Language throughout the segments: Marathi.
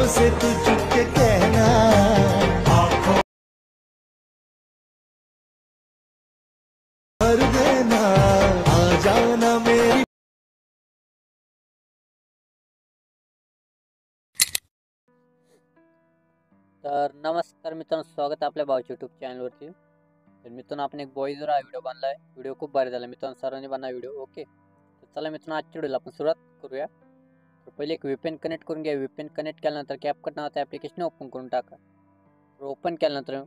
से तू चुप के कहना, भर देना, आ जाना मेरी। तर नमस्कार मित्रांनो, स्वागत आहे आपल्या भाऊच्या यूट्यूब चॅनलवरती। तर मित्रांनो, आपण एक बॉईजवर हा व्हिडिओ बनलाय। व्हिडिओ खूप भारी झाला मित्रांनो, सर्वांनी बनवा व्हिडिओ। ओके, तर चला मित्रांनो, आजच्या व्हिडिओला आपण सुरुवात करूया। तर पहिले एक VPN कनेक्ट करून घ्या। VPN कनेक्ट केल्यानंतर CapCut नावाचं ॲप्लिकेशन ओपन करून टाका। तर ओपन केल्यानंतर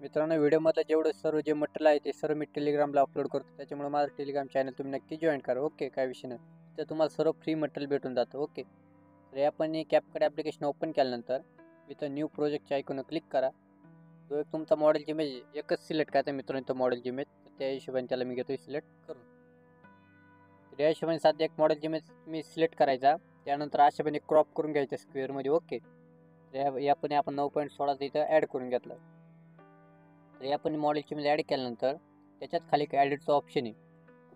मित्रांनो, व्हिडिओमधलं जेवढं सर्व जे मटेरियल आहे ते सर्व मी टेलिग्रामला अपलोड करतो, त्याच्यामुळे माझं टेलिग्राम चॅनल तुम्ही नक्की जॉईन करा। ओके, काय विषय नाही, तर तुम्हाला सर्व फ्री मटेरियल भेटून जातं। ओके, तर आपण CapCut ॲप्लिकेशन ओपन केल्यानंतर इथं न्यू प्रोजेक्टच्या आयकॉनवर क्लिक करा। जो एक तुमचा मॉडेलची इमेज एकच सिलेक्ट करायचा मित्रांनो, इथं मॉडेलची इमेज, तर त्या हिशोबाने त्याला मी घेतो सिलेक्ट करून। तर या हिशोबाने सध्या एक मॉडेलची इमेज मी सिलेक्ट करायचा, त्यानंतर अशापणे क्रॉप करून घ्यायचं स्क्वेअरमध्ये। ओके, तर यापणे आपण 9.16 इथं ॲड करून घेतलं। तर यापणे मॉडेलची इमेज ॲड केल्यानंतर त्याच्यात खाली एक ॲडिटचं ऑप्शन आहे।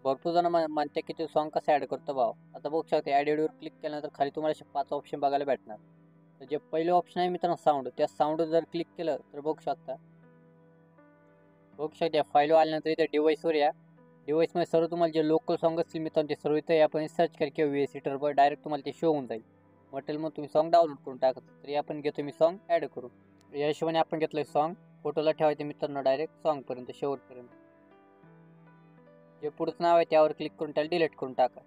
भरपूर जण म्हणते की ते सॉन्ग कसं ॲड करतो भाव। आता बघू शकता, ॲडिटवर क्लिक केल्यानंतर खाली तुम्हाला असे 5 ऑप्शन बघायला भेटणार। तर जे पहिलं ऑप्शन आहे मित्रांनो साऊंड, त्या साऊंडवर जर क्लिक केलं तर बघू शकता फाईलवर आल्यानंतर इथे डिव्हाइसवर या। डिव्हाइसमध्ये सर्व तुम्हाला जे लोकल सॉन्ग असतील मित्रांनो ते सर्व इथे आपण सर्च करा किंवा VS एडिटरवर डायरेक्ट तुम्हाला ते शो होऊन जाईल। मटेरियलमध्ये तुम्ही सॉन्ग डाउनलोड करून टाका। तर आपण घेतो मी सॉन्ग ॲड करू। या हिशोबाने आपण घेतलं सॉन्ग, फोटोला ठेवायचं मित्रांनो डायरेक्ट सॉन्गपर्यंत शेवटपर्यंत। जे पुढचं नाव आहे त्यावर क्लिक करून त्याला डिलीट करून टाका।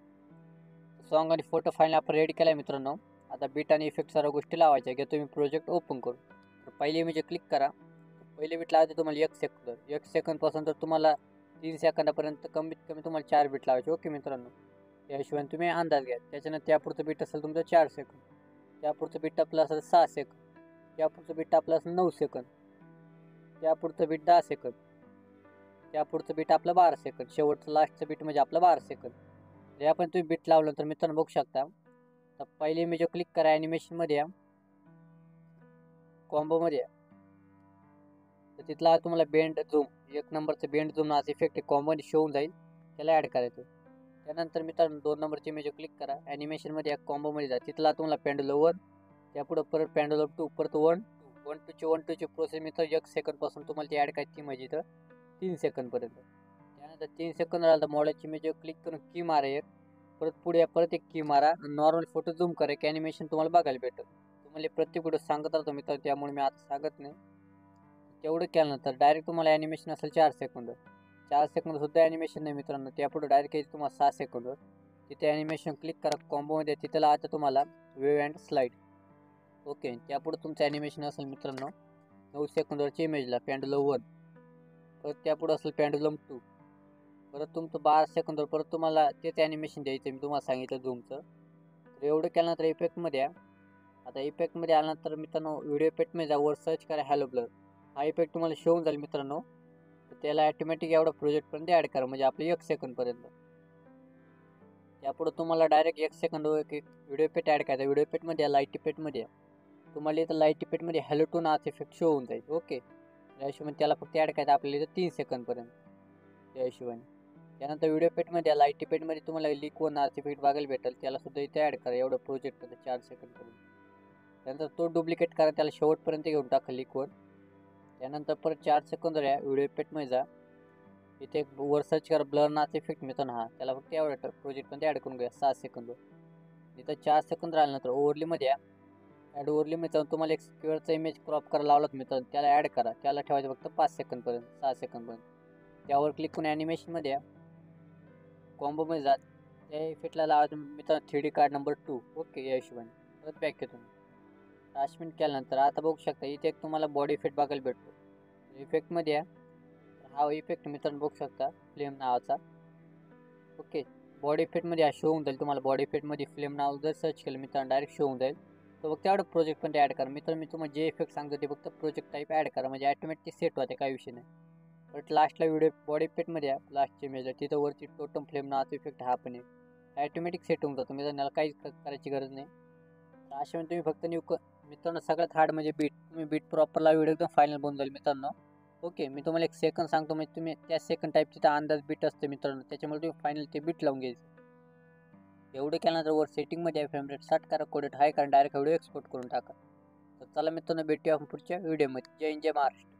सॉन्ग आणि फोटो फाईल आपण रेडी केला आहे मित्रांनो। आता बीट आणि इफेक्ट सर्व गोष्टी लावायच्या। घेतो मी प्रोजेक्ट ओपन करून। तर पहिले इमेज क्लिक करा। पहिले बीट लावायचं तुम्हाला 1 सेकंद, 1 सेकंदपासून तर तुम्हाला 3 सेकंदापर्यंत कमीत कमी तुम्हाला 4 बीट लावायचे। ओके मित्रांनो, या हिशोबाने तुम्ही अंदाज घ्या। त्याच्यानंतर त्यापुढचं बीट असेल तुमचं 4 सेकंद, त्यापुढचं बीट आपलं असेल 6 सेकंद, त्यापुढचं बीट आपलं असेल 9 सेकंद, त्यापुढचं बीट 10 सेकंद, त्यापुढचं बीट आपलं 12 सेकंद, शेवटचं लास्टचं बीट म्हणजे आपलं 12 सेकंद। हे आपण तुम्ही बीट लावलं तर मित्रांनो बघू शकता। तर पहिले इमेज क्लिक करा, ॲनिमेशनमध्ये या, कॉम्बोमध्ये या। तर तिथला तुम्हाला बेंड झूम, 1 नंबरचं बेंड झूम नावाचा इफेक्ट कॉम्बोमध्ये शो होऊन जाईल, त्याला ॲड करायचं। त्यानंतर मित्रांनो 2 नंबरची इमेज क्लिक करा, ॲनिमेशनमध्ये या, कॉम्बोमध्ये जा। तिथला तुम्हाला पेंडुलम 1, त्यापुढं परत पेंडुलम 2, परत 1 2 ची प्रोसेस मित्र 1 सेकंदपासून तुम्हाला ती ॲड करायची म्हणजे इथं 3 सेकंदपर्यंत। त्यानंतर 3 सेकंद राहिलं तर मॉडेलची इमेज क्लिक करून की मारा एक, परत पुढे परत एक की मारा, नॉर्मल फोटो झूम करा, एक ॲनिमेशन तुम्हाला बघायला भेटेल। तुम्हाला प्रत्येक व्हिडिओ सांगत राहतो मित्र, त्यामुळे मी आता सांगत नाही। तेवढं केल्यानंतर डायरेक्ट तुम्हाला ॲनिमेशन असेल 4 सेकंद, 4 सेकंदसुद्धा ॲनिमेशन नाही मित्रांनो, त्यापुढे डायरेक्ट येईल तुम्हाला 6 सेकंद। तिथे ॲनिमेशन क्लिक करा कॉम्बोमध्ये, तिथे आता तुम्हाला वेव्ह अँड स्लाईड। ओके, त्यापुढे तुमचं ॲनिमेशन असेल मित्रांनो 9 सेकंदवरची इमेजला पेंडुलम 1, परत त्यापुढे असेल पेंडुलम 2, परत तुमचं 12 सेकंदवर परत तुम्हाला तेच ॲनिमेशन द्यायचं मी तुम्हाला सांगितलं झूमचं। तर एवढं केल्यानंतर इफेक्टमध्ये या। आता इफेक्टमध्ये आल्यानंतर मित्रांनो व्हिडिओ इफेक्टमध्ये जा, वर सर्च करा हॅलो ब्लर, हा इफेक्ट तुम्हाला शो होऊन जाईल मित्रांनो। तर त्याला ॲटोमॅटिक एवढा प्रोजेक्टपर्यंत ॲड करा, म्हणजे आपलं 1 सेकंदपर्यंत। त्यापुढं तुम्हाला डायरेक्ट 1 सेकंद एक व्हिडिओ इफेक्ट ॲड करायचा। व्हिडिओ इफेक्टमध्ये या, लाईट इफेक्टमध्ये या, तुम्हाला इथं लाईट इफेक्टमध्ये हॅलो टू नावाचा इफेक्ट शो होऊन जाईल। ओके, या हिशोबाने त्याला फक्त ॲड करायचं आपल्याला इथं 3 सेकंदपर्यंत, त्या हिशोबाने। त्यानंतर व्हिडिओ इफेक्टमध्ये लाईट इफेक्टमध्ये तुम्हाला लिक वन नावाचा इफेक्ट बघायला भेटेल, त्याला सुद्धा इथे ॲड करा एवढं प्रोजेक्टमध्ये 4 सेकंदपर्यंत। त्यानंतर तो डुप्लिकेट करा, त्याला शेवटपर्यंत घेऊन टाका लिक वन। त्यानंतर परत 4 सेकंदवर या, व्हिडिओ इफेक्टमध्ये जा, इथे वर सर्च करा ब्लर नावाचा इफेक्ट मित्रांनो, हा त्याला फक्त एवढं प्रोजेक्टमध्ये ॲड करून घ्या 6 सेकंद। इथं 4 सेकंद राहिल्यानंतर ओव्हरलीमध्ये या, ॲड ओव्हरलीमध्ये जाऊन तुम्हाला एक स्क्वेअरचा इमेज क्रॉप करायला लावलात मित्रांनो, त्याला ॲड करा, त्याला ठेवायचं फक्त 5 सेकंदपर्यंत, 6 सेकंदपर्यंत। त्यावर क्लिक करून ॲनिमेशनमध्ये या, कॉम्बोमध्ये जात, त्या इफेक्टला लावायचं मित्रांनो 3D कार्ड नंबर 2। ओके, या हिशोबाने परत बॅक येतो मी। 5 मिनिट केल्यानंतर आता बघू शकता इथे एक तुम्हाला बॉडी इफेक्ट बघायला भेटतो। इफेक्टमध्ये या, हा इफेक्ट मित्रांनो बघू शकता फ्लेम नावाचा। ओके, बॉडी इफेक्टमध्ये हा शो होऊन जाईल तुम्हाला। बॉडी इफेक्टमध्ये फ्लेम नाव जर सर्च केलं मित्रांनो डायरेक्ट शो होऊन जाईल। तर फक्त एवढं प्रोजेक्ट पण ॲड करा मित्रांनो, मी तुम्हाला जे इफेक्ट सांगतो ते फक्त प्रोजेक्ट टाईप ॲड करा, म्हणजे ॲटोमॅटिक सेट होते, काही विषय नाही। बट लास्टला व्हिडिओ बॉडी इफेक्टमध्ये या, लास्टची इमेजला तिथं वरती टोटम फ्लेम नावाचा इफेक्ट हा पण आहे, ॲटोमॅटिक सेट होऊन जातो मित्रांनो, त्याला काहीच करायची गरज नाही। तर अशा तुम्ही फक्त मित्रांनो सगळ्यात हार्ड म्हणजे बीट, तुम्ही बीट प्रॉपरला व्हिडिओ एकदम फायनल बनून जाईल मित्रांनो। ओके, मी तुम्हाला 1 सेकंद सांगतो, म्हणजे तुम्ही त्या सेकंड टाईप तिथं अंदाज बीट असते मित्रांनो, त्याच्यामुळे तुम्ही फायनल ते बीट लावून घ्यायचं। एवढं केल्यानंतर वर सेटिंगमध्ये फ्रेम रेट 60 करा, कोडेट हाय करा, डायरेक्ट व्हिडिओ एक्सपोर्ट करून टाका। चला मित्रांनो, भेटूया आपण पुढच्या व्हिडिओमध्ये. जय हिंद, जय महाराष्ट्र.